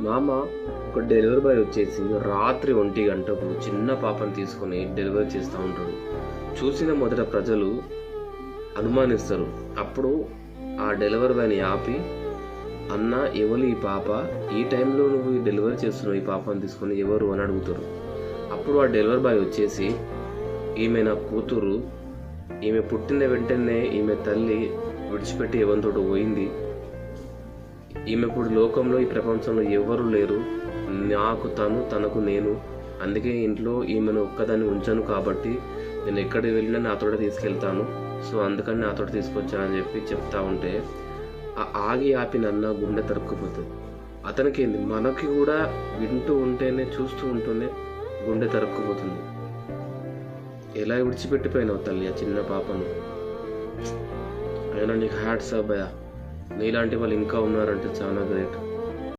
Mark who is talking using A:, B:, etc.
A: మామ ఒక delivery boy వచ్చేసి రాత్రి 1 గంటకు చిన్న పాపను తీసుకొని డెలివరీ చేస్తూ ఉంటాడు. చూసిన మొదట ప్రజలు అనుమానిస్తారు. అప్పుడు ఆ డెలివరీ బాయ్ని ఆపి, అన్న ఎవరు ఈ పాప, ఈ టైంలో నువ్వు ఈ డెలివరీ చేస్తున్నావు, ఈ పాపను తీసుకొని ఎవరు అని అడుగుతారు. అప్పుడు ఆ డెలివరీ బాయ్ వచ్చేసి, ఈమె నా కూతురు, ఈమె పుట్టిన వెంటనే ఈమె తల్లి విడిచిపెట్టి ఎవరితోటి పోయింది, ఈమె ఇప్పుడు లోకంలో ఈ ప్రపంచంలో ఎవరు లేరు, నాకు తను తనకు నేను, అందుకే ఇంట్లో ఈమెను ఒక్కదాన్ని ఉంచాను కాబట్టి నేను ఎక్కడికి వెళ్ళినా నాతోట తీసుకెళ్తాను, సో అందుకని నాతోట తీసుకొచ్చానని చెప్పి చెప్తా ఉంటే ఆగి ఆపి నన్న గుండె తరుక్కుపోతుంది. అతనికి ఏంది, మనకి కూడా వింటూ ఉంటేనే చూస్తూ ఉంటూనే గుండె తరుక్కుపోతుంది. ఎలా విడిచిపెట్టిపోయినావు తల్లి ఆ చిన్న పాపను. అయినా నీకు హ్యాట్స్ ఆఫ్ భయ, నీలాంటి వాళ్ళు ఇంకా ఉన్నారంటే చాలా గ్రేట్.